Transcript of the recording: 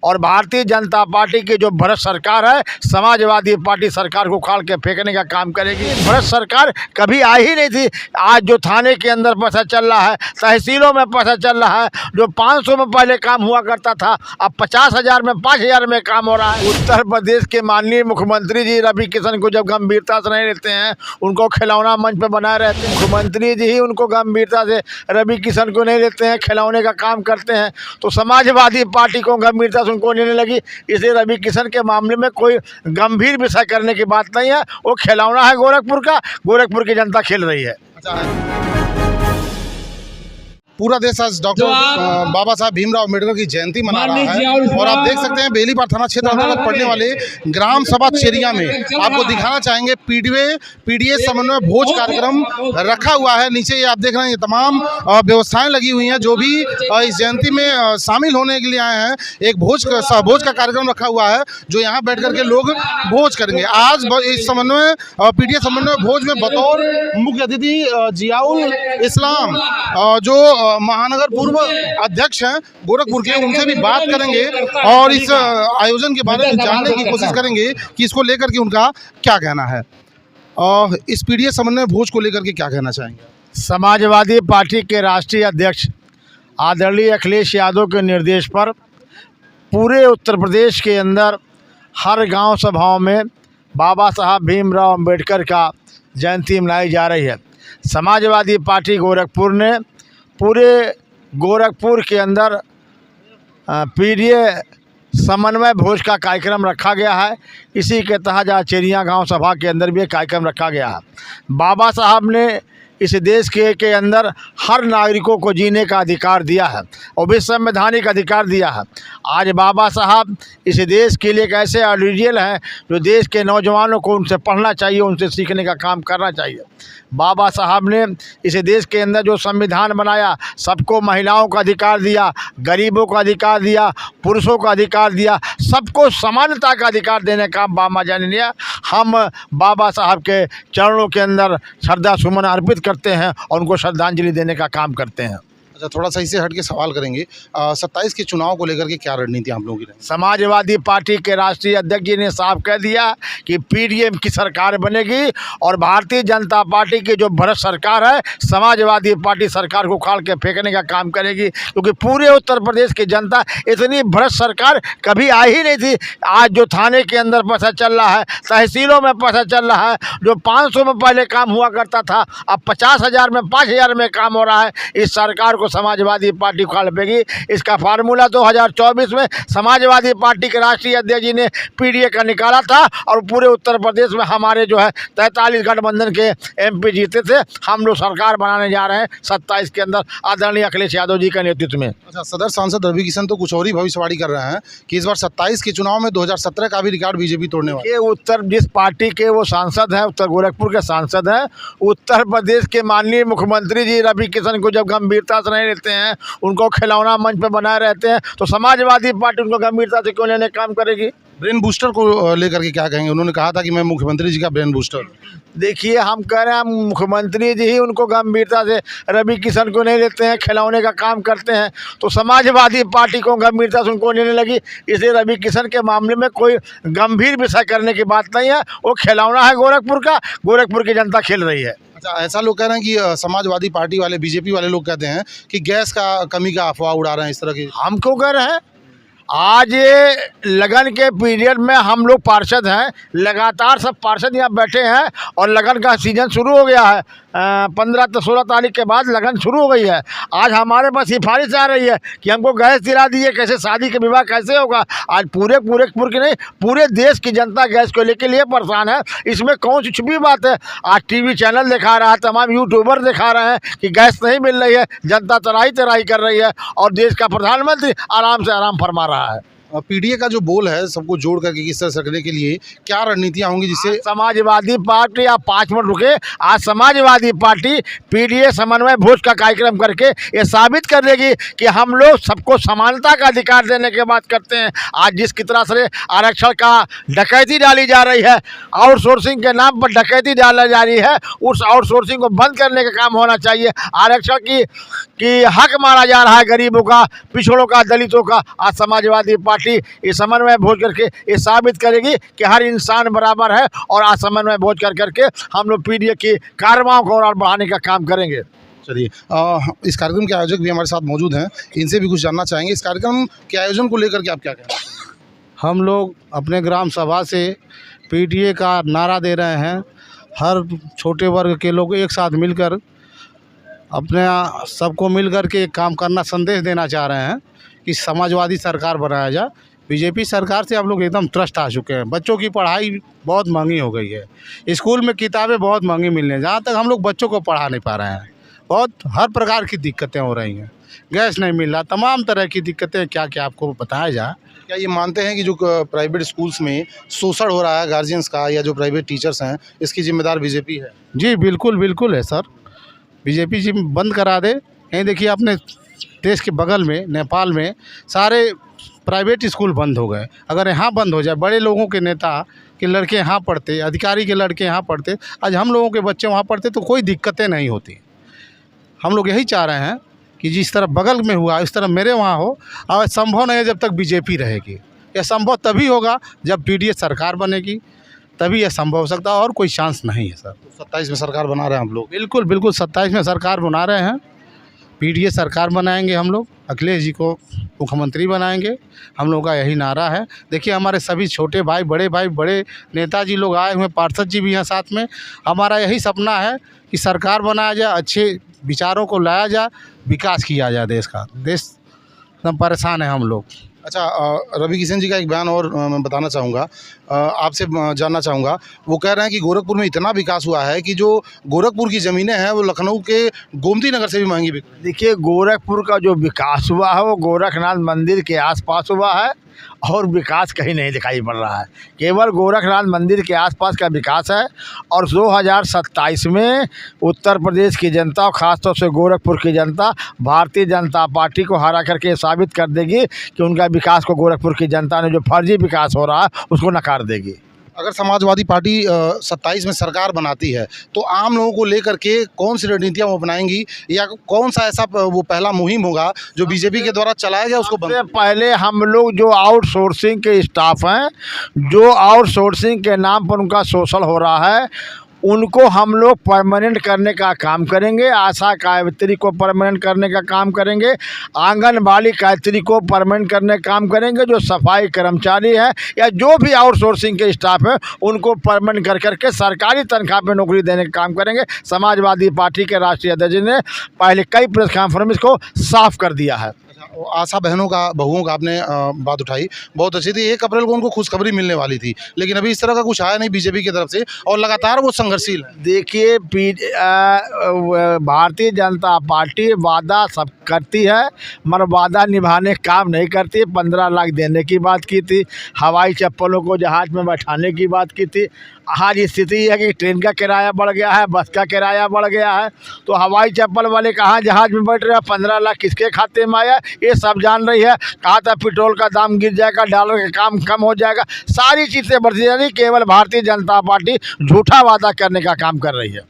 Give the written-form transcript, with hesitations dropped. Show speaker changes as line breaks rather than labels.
और भारतीय जनता पार्टी की जो भ्रष्ट सरकार है, समाजवादी पार्टी सरकार को उखाड़ के फेंकने का काम करेगी। भ्रष्ट सरकार कभी आई ही नहीं थी। आज जो थाने के अंदर पैसा चल रहा है, तहसीलों में पैसा चल रहा है, जो 500 में पहले काम हुआ करता था, अब 50,000 में 5,000 में काम हो रहा है। उत्तर प्रदेश के माननीय मुख्यमंत्री जी रवि किशन को जब गंभीरता से नहीं लेते हैं, उनको खिलौना मंच पर बनाए रहते हैं। मुख्यमंत्री जी ही उनको गंभीरता से रवि किशन को नहीं लेते हैं, खिलौने का काम करते हैं। तो समाजवादी पार्टी को गंभीरता उनको लेने लगी। इसलिए रवि किशन के मामले में कोई गंभीर विषय करने की बात नहीं है। वो खिलौना है गोरखपुर का, गोरखपुर की जनता खेल रही है।
पूरा देश आज डॉक्टर बाबा साहब भीमराव अम्बेडकर की जयंती मना रहा है और आप देख सकते हैं बेलीपार थाना क्षेत्र अंतर्गत पड़ने वाले ग्राम सभा चेरिया में आपको दिखाना चाहेंगे पीडीए समन्वय भोज कार्यक्रम रखा हुआ है। नीचे ये आप देख रहे हैं, ये तमाम व्यवस्थाएं लगी हुई हैं। जो भी इस जयंती में शामिल होने के लिए आए हैं, एक भोज का कार्यक्रम रखा हुआ है जो यहाँ बैठ करके लोग भोज करेंगे। आज इस समन्वय पीडीए समन्वय भोज में बतौर मुख्य अतिथि जियाउल इस्लाम जो महानगर पूर्व अध्यक्ष हैं गोरखपुर के, उनसे भी बात करेंगे और इस आयोजन के बारे में जानने की कोशिश करेंगे कि इसको लेकर के उनका क्या कहना है और इस पीडीए समन्वय भोज को लेकर के क्या कहना चाहेंगे।
समाजवादी पार्टी के राष्ट्रीय अध्यक्ष आदरणीय अखिलेश यादव के निर्देश पर पूरे उत्तर प्रदेश के अंदर हर गांव सभाओं में बाबा साहब भीमराव अम्बेडकर का जयंती मनाई जा रही है। समाजवादी पार्टी गोरखपुर ने पूरे गोरखपुर के अंदर पीडीए समन्वय भोज का कार्यक्रम रखा गया है। इसी के तहत आज चेरिया गांव सभा के अंदर भी एक कार्यक्रम रखा गया है। बाबा साहब ने इस देश के अंदर हर नागरिकों को जीने का अधिकार दिया है और भी संवैधानिक अधिकार दिया है। आज बाबा साहब इस देश के लिए एक ऐसे आइडियल हैं जो देश के नौजवानों को उनसे पढ़ना चाहिए, उनसे सीखने का काम करना चाहिए। बाबा साहब ने इस देश के अंदर जो संविधान बनाया, सबको महिलाओं का अधिकार दिया, गरीबों का अधिकार दिया, पुरुषों का अधिकार दिया, सबको समानता का अधिकार देने का बाबा जी ने लिया। हम बाबा साहब के चरणों के अंदर श्रद्धा सुमन अर्पित करते हैं और उनको श्रद्धांजलि देने का काम करते हैं।
अच्छा, थोड़ा सा इससे हट के सवाल करेंगे, 27 के चुनाव को लेकर के क्या रणनीति आप लोगों की रहेगी।
समाजवादी पार्टी के राष्ट्रीय अध्यक्ष जी ने साफ कह दिया कि पीडीए की सरकार बनेगी और भारतीय जनता पार्टी की जो भ्रष्ट सरकार है, समाजवादी पार्टी सरकार को उखाड़ के फेंकने का काम करेगी। क्योंकि पूरे उत्तर प्रदेश की जनता, इतनी भ्रष्ट सरकार कभी आई ही नहीं थी। आज जो थाने के अंदर पैसा चल रहा है, तहसीलों में पैसा चल रहा है, जो 500 में पहले काम हुआ करता था, अब 50,000 में 5,000 में काम हो रहा है। इस सरकार को समाजवादी पार्टी उखाड़ फेंकी। इसका फार्मूला 2024 में समाजवादी पार्टी के राष्ट्रीय अध्यक्ष जी ने पीडीए का निकाला था और पूरे उत्तर प्रदेश में हमारे जो है 43 गठबंधन के एमपी जीते थे। हम लोग सरकार बनाने जा रहे हैं 27 के अंदर आदरणीय अखिलेश यादव जी के नेतृत्व में।
अच्छा, सदर सांसद रवि किशन तो कुछ और ही भविष्यवाणी कर रहे हैं कि इस बार 27 के चुनाव में 2017 का भी रिकॉर्ड बीजेपी तोड़ने वाली है।
उत्तर जिस पार्टी के वो सांसद हैं, उत्तर गोरखपुर के सांसद हैं, उत्तर प्रदेश के माननीय मुख्यमंत्री जी रवि किशन को जब गंभीरता से नहीं लेते हैं, उनको खिलौना मंच पे बनाए रहते हैं, तो समाजवादी पार्टी उनको गंभीरता से क्यों लेने काम करेगी।
ब्रेन बूस्टर को लेकर के क्या कहेंगे। उन्होंने कहा था कि मैं मुख्यमंत्री जी का ब्रेन बूस्टर।
देखिए, हम कह रहे हैं मुख्यमंत्री जी ही उनको गंभीरता से रवि किशन को नहीं लेते हैं, खिलौने का काम करते हैं। तो समाजवादी पार्टी को गंभीरता से उनको लेने लगी। इसलिए रवि किशन के मामले में कोई गंभीर विषय करने की बात नहीं है। वो खिलौना है गोरखपुर का, गोरखपुर की जनता खेल रही है।
अच्छा, ऐसा लोग कह रहे हैं कि समाजवादी पार्टी वाले, बीजेपी वाले लोग कहते हैं कि गैस का कमी का अफवाह उड़ा रहे हैं इस तरह की।
हम क्यों कह रहे हैं? आज ये लगन के पीरियड में हम लोग पार्षद हैं, लगातार सब पार्षद यहाँ बैठे हैं और लगन का सीजन शुरू हो गया है। 15 से 16 तारीख के बाद लगन शुरू हो गई है। आज हमारे पास सिफारिश आ रही है कि हमको गैस दिला दिए, कैसे शादी के विवाह कैसे होगा। आज पूरे की नहीं, पूरे देश की जनता गैस को लेके लिए परेशान है। इसमें कौन सी छुपी बात है। आज टीवी चैनल दिखा रहा है, तमाम यूट्यूबर दिखा रहे हैं कि गैस नहीं मिल रही है, जनता तराही कर रही है और देश का प्रधानमंत्री आराम से आराम फरमा रहा है।
पीडीए का जो बोल है सबको जोड़ करके किस तरह सकने के लिए क्या रणनीतियां होंगी जिससे
समाजवादी पार्टी, आप 5 मिनट रुके, आज समाजवादी पार्टी पीडीए समन्वय भोज का कार्यक्रम करके ये साबित कर देगी कि हम लोग सबको समानता का अधिकार देने की बात करते हैं। आज जिस की तरह से आरक्षण का डकैती डाली जा रही है, आउटसोर्सिंग के नाम पर डकैती डाली जा रही है, उस आउटसोर्सिंग को बंद करने का काम होना चाहिए। आरक्षण की हक मारा जा रहा है गरीबों का, पिछड़ों का, दलितों का। आज समाजवादी पार्टी पार्टी ये समन्वय भोज करके ये साबित करेगी कि हर इंसान बराबर है, और आज समन्वय भोज कर करके हम लोग पीडीए की कार्रवाई को और बढ़ाने का काम करेंगे।
चलिए, इस कार्यक्रम के आयोजक भी हमारे साथ मौजूद हैं, इनसे भी कुछ जानना चाहेंगे। इस कार्यक्रम के आयोजन को लेकर के आप क्या कहना चाहेंगे?
हम लोग अपने ग्राम सभा से पीडीए का नारा दे रहे हैं। हर छोटे वर्ग के लोग एक साथ मिलकर अपने सबको मिलकर के एक काम करना संदेश देना चाह रहे हैं कि समाजवादी सरकार बनाया जाए। बीजेपी सरकार से हम लोग एकदम त्रस्त आ चुके हैं। बच्चों की पढ़ाई बहुत महंगी हो गई है, स्कूल में किताबें बहुत महंगी मिल रही हैं, जहाँ तक हम लोग बच्चों को पढ़ा नहीं पा रहे हैं। बहुत हर प्रकार की दिक्कतें हो रही हैं, गैस नहीं मिल रहा, तमाम तरह की दिक्कतें क्या क्या आपको बताया जाए।
क्या ये मानते हैं कि जो प्राइवेट स्कूल्स में शोषण हो रहा है गार्जियंस का या जो प्राइवेट टीचर्स हैं, इसकी जिम्मेदार बीजेपी है?
जी बिल्कुल बिल्कुल है सर। बीजेपी जी बंद करा दे। यहीं देखिए अपने देश के बगल में नेपाल में सारे प्राइवेट स्कूल बंद हो गए। अगर यहाँ बंद हो जाए, बड़े लोगों के नेता के लड़के यहाँ पढ़ते, अधिकारी के लड़के यहाँ पढ़ते, आज हम लोगों के बच्चे वहाँ पढ़ते तो कोई दिक्कतें नहीं होती। हम लोग यही चाह रहे हैं कि जिस तरह बगल में हुआ इस तरह मेरे वहाँ हो, और संभव नहीं है जब तक बीजेपी रहेगी। यह संभव तभी होगा जब पीडीए सरकार बनेगी, तभी यह संभव हो सकता है, और कोई चांस नहीं है सर।
27 में सरकार बना रहे हैं हम लोग?
बिल्कुल बिल्कुल 27 में सरकार बना रहे हैं। पीडीए सरकार बनाएंगे हम लोग, अखिलेश जी को मुख्यमंत्री बनाएंगे। हम लोग का यही नारा है। देखिए हमारे सभी छोटे भाई, बड़े नेताजी लोग आए हुए, पार्षद जी भी हैं साथ में। हमारा यही सपना है कि सरकार बनाया जाए, अच्छे विचारों को लाया जाए, विकास किया जाए देश का। देश सब परेशान है हम लोग।
अच्छा, रवि किशन जी का एक बयान और मैं बताना चाहूँगा, आपसे जानना चाहूँगा। वो कह रहे हैं कि गोरखपुर में इतना विकास हुआ है कि जो गोरखपुर की ज़मीनें हैं वो लखनऊ के गोमती नगर से भी महंगी बिक रही हैं।
देखिए, गोरखपुर का जो विकास हुआ है वो गोरखनाथ मंदिर के आसपास हुआ है, और विकास कहीं नहीं दिखाई पड़ रहा है। केवल गोरखनाथ मंदिर के आसपास का विकास है। और 2027 में उत्तर प्रदेश की जनता और ख़ासतौर से गोरखपुर की जनता भारतीय जनता पार्टी को हरा करके साबित कर देगी कि उनका विकास को गोरखपुर की जनता ने जो फर्जी विकास हो रहा है उसको नकार देगी।
अगर समाजवादी पार्टी 27 में सरकार बनाती है तो आम लोगों को लेकर के कौन सी रणनीतियाँ वो अपनाएंगी, या कौन सा ऐसा वो पहला मुहिम होगा जो बीजेपी के द्वारा चलाया गया उसको बंद?
सबसे पहले हम लोग जो आउटसोर्सिंग के स्टाफ हैं, जो आउटसोर्सिंग के नाम पर उनका शोषण हो रहा है, उनको हम लोग परमानेंट करने का काम करेंगे। आशा गायत्री को परमानेंट करने का काम करेंगे, आंगनबाड़ी गायत्री को परमानेंट करने का काम करेंगे, जो सफाई कर्मचारी है या जो भी आउटसोर्सिंग के स्टाफ है उनको परमानेंट कर करके सरकारी तनख्वाह पे नौकरी देने का काम करेंगे। समाजवादी पार्टी के राष्ट्रीय अध्यक्ष ने पहले कई प्रेस कॉन्फ्रेंस को साफ कर दिया है।
आशा बहुओं का आपने बात उठाई, बहुत अच्छी थी। 1 अप्रैल को उनको खुशखबरी मिलने वाली थी, लेकिन अभी इस तरह का कुछ आया नहीं बीजेपी की तरफ से, और लगातार वो संघर्षशील है।
देखिए, भारतीय जनता पार्टी वादा सब करती है मगर वादा निभाने का काम नहीं करती। 15 लाख देने की बात की थी, हवाई चप्पलों को जहाज़ में बैठाने की बात की थी। आज स्थिति है कि ट्रेन का किराया बढ़ गया है, बस का किराया बढ़ गया है, तो हवाई चप्पल वाले कहाँ जहाज़ में बैठ रहे हैं, 15 लाख किसके खाते में आया ये सब जान रही है। कहा था पेट्रोल का दाम गिर जाएगा, डॉलर का काम कम हो जाएगा, सारी चीज़ें बढ़ती जा रही। केवल भारतीय जनता पार्टी झूठा वादा करने का काम कर रही है।